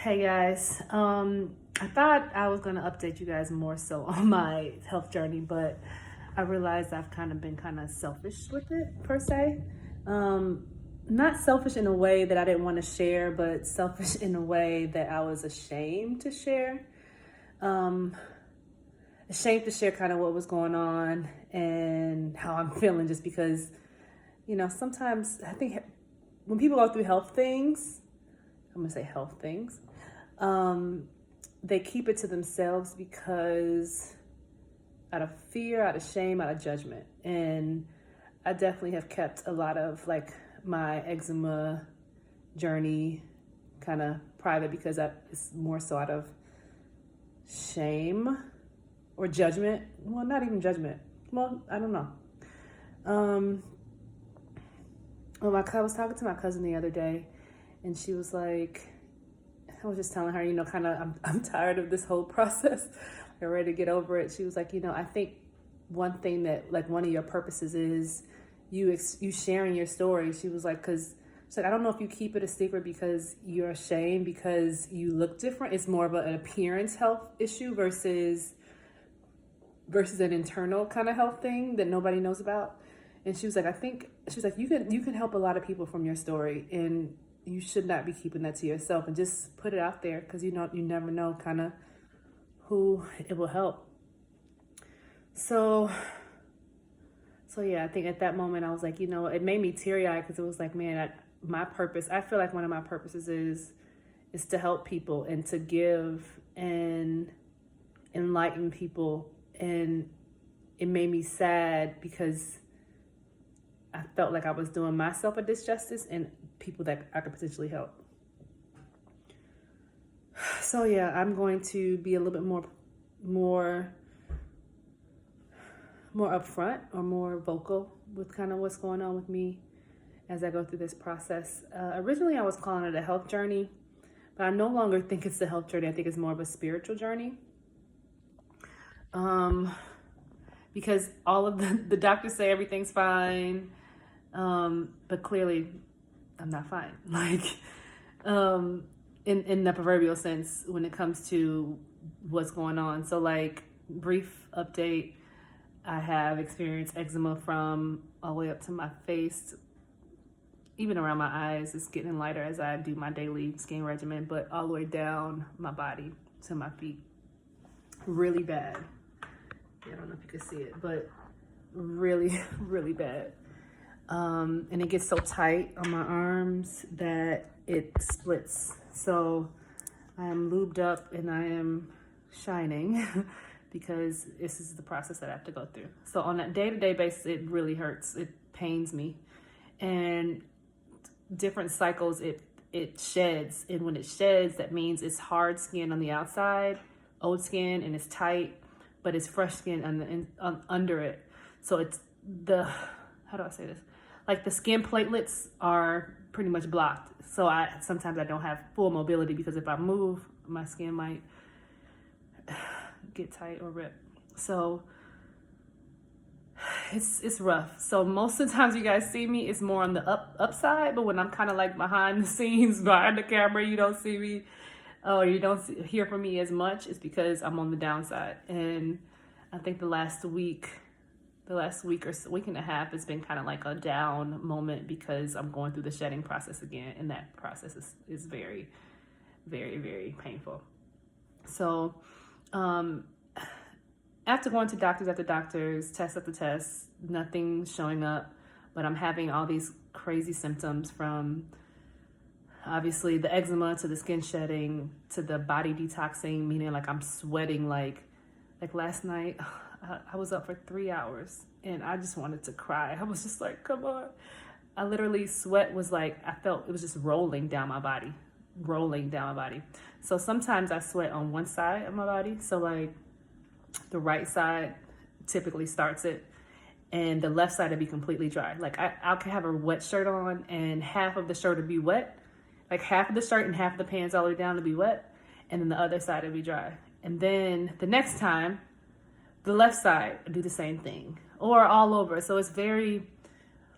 Hey guys, I thought I was gonna update you guys more so on my health journey, but I realized I've kind of been kind of selfish with it per se. Not selfish in a way that I didn't want to share, but selfish in a way that I was ashamed to share. Um, Ashamed to share kind of what was going on and how I'm feeling, just because sometimes I think when people go through health things, I'm gonna say health things, they keep it to themselves because out of fear, out of shame, out of judgment. And I definitely have kept a lot of like my eczema journey kind of private because it's more so out of shame or judgment. Well, not even judgment. Well, I don't know. I was talking to my cousin the other day, and she was like, I was just telling her, I'm tired of this whole process. I'm ready to get over it. She was like, I think one thing that, like, one of your purposes is you sharing your story. She was like, because she's like, I don't know if you keep it a secret because you're ashamed because you look different. It's more of an appearance health issue versus an internal kind of health thing that nobody knows about. And she was like, you can help a lot of people from your story, and you should not be keeping that to yourself, and just put it out there because you never know kind of who it will help. So yeah, I think at that moment I was like, it made me teary-eyed because it was like, man, my purpose, I feel like one of my purposes is to help people and to give and enlighten people. And it made me sad because I felt like I was doing myself a disjustice and people that I could potentially help. So yeah, I'm going to be a little bit more upfront or more vocal with kind of what's going on with me as I go through this process. Originally, I was calling it a health journey, but I no longer think it's the health journey. I think it's more of a spiritual journey. Because all of the doctors say everything's fine, but clearly I'm not fine. Like, in the proverbial sense when it comes to what's going on. So, like, brief update, I have experienced eczema from all the way up to my face, even around my eyes. It's getting lighter as I do my daily skin regimen, but all the way down my body to my feet. Really bad. I don't know if you can see it, but really, really bad. And it gets so tight on my arms that it splits. So I am lubed up and I am shining because this is the process that I have to go through. So on a day-to-day basis, it really hurts. It pains me. And different cycles, it sheds. And when it sheds, that means it's hard skin on the outside, old skin, and it's tight, but it's fresh skin under it. So it's how do I say this? Like, the skin platelets are pretty much blocked. So sometimes I don't have full mobility because if I move, my skin might get tight or rip. So it's rough. So most of the times you guys see me, it's more on the upside, but when I'm kind of like behind the scenes, behind the camera, you don't see me, or you don't hear from me as much. It's because I'm on the downside. And I think the last week or so, week and a half has been kind of like a down moment because I'm going through the shedding process again, and that process is very, very, very painful. So after going to doctors after doctors, test after test, nothing's showing up, but I'm having all these crazy symptoms, from obviously the eczema to the skin shedding to the body detoxing, meaning like I'm sweating like last night. I was up for 3 hours and I just wanted to cry. I was just like, come on. I literally, sweat was like, I felt it was just rolling down my body. So sometimes I sweat on one side of my body. So like the right side typically starts it, and the left side would be completely dry. Like I could have a wet shirt on and half of the shirt would be wet. Like half of the shirt and half of the pants all the way down would be wet, and then the other side would be dry. And then the next time, the left side do the same thing, or all over. So it's very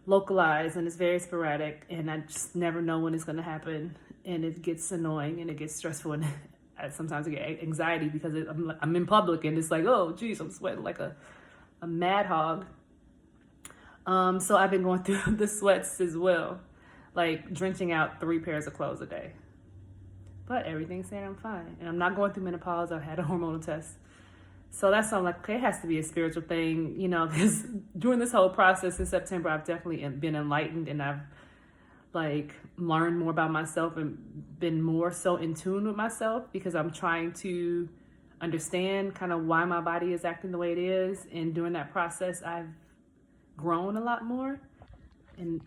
localized and it's very sporadic, and I just never know when it's going to happen. and it gets annoying and it gets stressful, and sometimes I get anxiety because I'm in public and it's like, oh geez, I'm sweating like a mad hog. So I've been going through the sweats as well, like drenching out 3 pairs of clothes a day. But everything's saying I'm fine. And I'm not going through menopause. I've had a hormonal test. So that's why I'm like, okay, it has to be a spiritual thing, because during this whole process in September, I've definitely been enlightened, and I've like learned more about myself and been more so in tune with myself, because I'm trying to understand kind of why my body is acting the way it is. And during that process, I've grown a lot more, and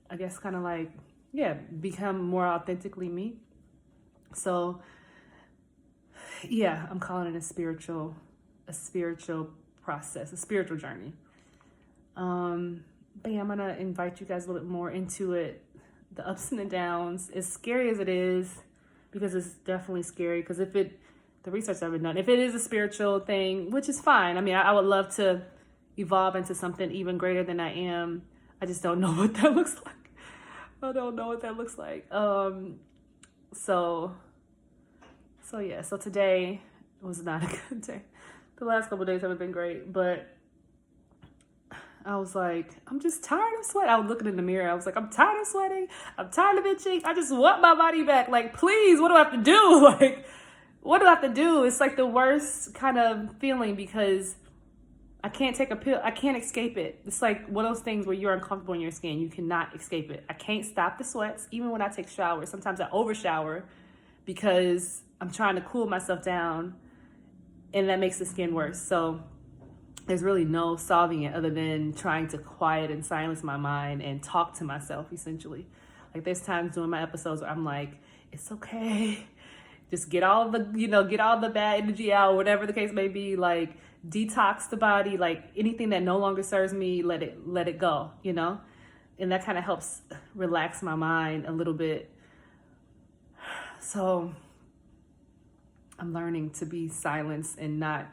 I guess kind of like, become more authentically me. So I'm calling it a spiritual process, a spiritual journey. But I'm gonna invite you guys a little bit more into it, the ups and the downs, as scary as it is, because it's definitely scary. Because the research I've been done, if it is a spiritual thing, which is fine. I mean, I would love to evolve into something even greater than I am. I just don't know what that looks like. I don't know what that looks like. So today was not a good day. The last couple of days haven't been great, but I was like, I'm just tired of sweating. I was looking in the mirror. I was like, I'm tired of sweating. I'm tired of itching. I just want my body back. Like, please, what do I have to do? Like, what do I have to do? It's like the worst kind of feeling, because I can't take a pill. I can't escape it. It's like one of those things where you're uncomfortable in your skin. You cannot escape it. I can't stop the sweats. Even when I take showers, sometimes I overshower because I'm trying to cool myself down, and that makes the skin worse. So there's really no solving it other than trying to quiet and silence my mind and talk to myself, essentially. Like, there's times during my episodes where I'm like, it's okay. Just get all the bad energy out, whatever the case may be. Like, detox the body, like anything that no longer serves me, let it go, and that kind of helps relax my mind a little bit. So I'm learning to be silenced and not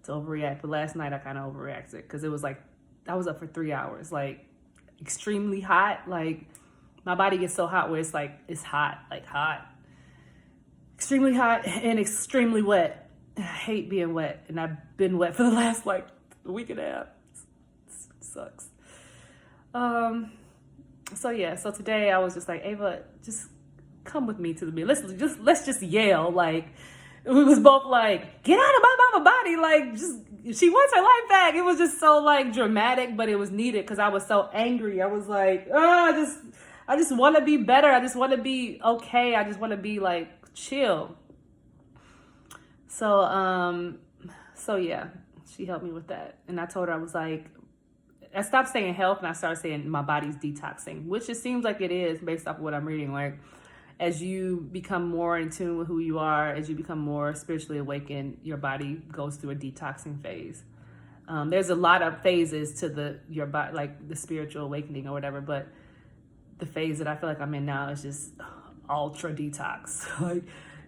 to overreact. But last night I kind of overreacted, because it was like I was up for 3 hours, like extremely hot. Like, my body gets so hot where it's like, it's hot, like hot, extremely hot and extremely wet. I hate being wet, and I've been wet for the last like week and a half. It sucks. So today I was just like, Ava, just come with me to the mirror. Let's just yell. Like, we was both like, get out of my mama body. Like, just, she wants her life back. It was just so like dramatic, but it was needed, because I was so angry. I was like, I just want to be better. I just want to be okay. I just want to be like chill. So yeah, she helped me with that. And I told her, I was like, I stopped saying health and I started saying my body's detoxing, which it seems like it is based off of what I'm reading. Like, as you become more in tune with who you are, as you become more spiritually awakened, your body goes through a detoxing phase. There's a lot of phases to your body, like the spiritual awakening or whatever, but the phase that I feel like I'm in now is just ultra detox, like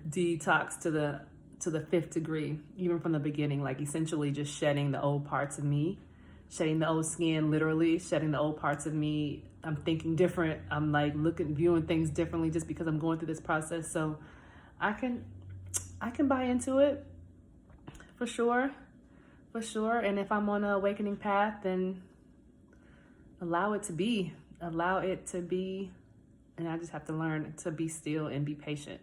detox to the 5th degree, even from the beginning, like essentially just shedding the old parts of me, shedding the old skin, literally shedding the old parts of me. I'm thinking different. I'm like viewing things differently just because I'm going through this process. So I can buy into it for sure. And if I'm on an awakening path, then allow it to be, and I just have to learn to be still and be patient.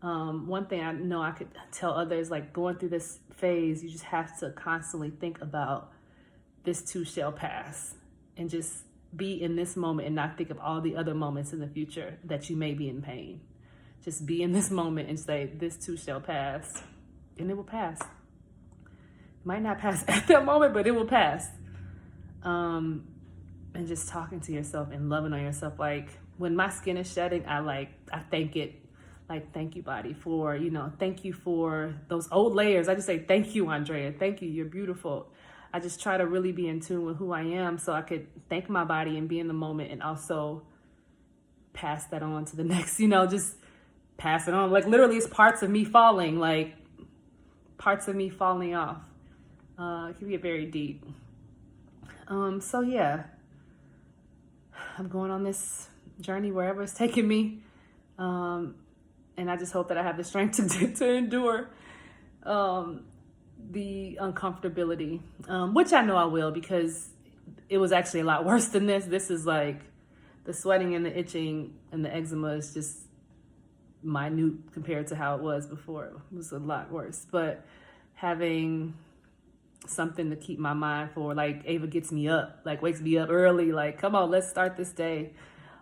One thing I know I could tell others, like, going through this phase, you just have to constantly think about this too shall pass, and just be in this moment and not think of all the other moments in the future that you may be in pain. Just be in this moment and say, this too shall pass, and it will pass. It might not pass at that moment, but it will pass. And just talking to yourself and loving on yourself. Like, when my skin is shedding, I thank it. Like, thank you, body, for, thank you for those old layers. I just say, thank you, Andrea. Thank you. You're beautiful. I just try to really be in tune with who I am, so I could thank my body and be in the moment, and also pass that on to the next, just pass it on. Like, literally, it's parts of me falling, like parts of me falling off. It can get very deep. So yeah, I'm going on this journey wherever it's taking me. And I just hope that I have the strength to endure the uncomfortability, which I know I will, because it was actually a lot worse than this. This is like the sweating and the itching and the eczema is just minute compared to how it was before. It was a lot worse. But having something to keep my mind for, like Ava gets me up, like wakes me up early, like, come on, let's start this day.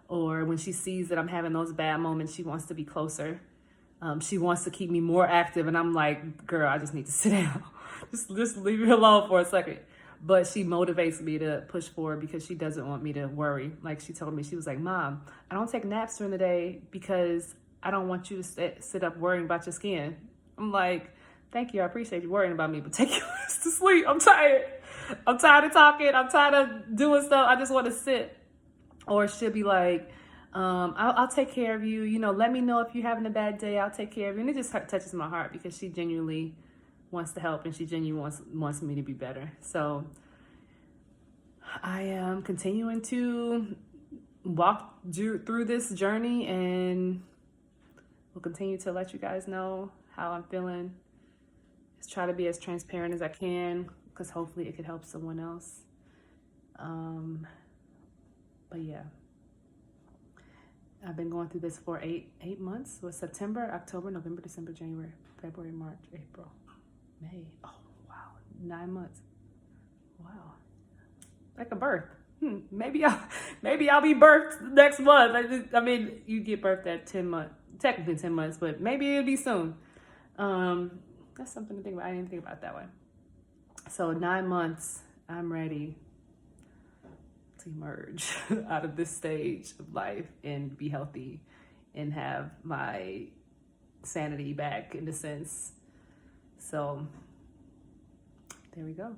Or when she sees that I'm having those bad moments, she wants to be closer. She wants to keep me more active, and I'm like, girl, I just need to sit down. just leave me alone for a second. But she motivates me to push forward because she doesn't want me to worry. Like she told me, she was like, Mom, I don't take naps during the day because I don't want you to sit up worrying about your skin. I'm like, thank you, I appreciate you worrying about me, but take your rest to sleep. I'm tired. I'm tired of talking. I'm tired of doing stuff. I just want to sit. Or she'll be like, I'll take care of you. You know, let me know if you're having a bad day. I'll take care of you. And it just touches my heart because she genuinely wants to help and she genuinely wants me to be better. So I am continuing to walk through this journey, and will continue to let you guys know how I'm feeling. Just try to be as transparent as I can because hopefully it could help someone else. But yeah, I've been going through this for eight months. It was September, October, November, December, January, February, March, April, May. Oh, wow. 9 months. Wow. Like a birth. Maybe I'll be birthed next month. I mean, you get birthed at 10 months, technically 10 months, but maybe it'll be soon. That's something to think about. I didn't think about it that way. So 9 months, I'm ready to emerge out of this stage of life and be healthy and have my sanity back in a sense. So there we go.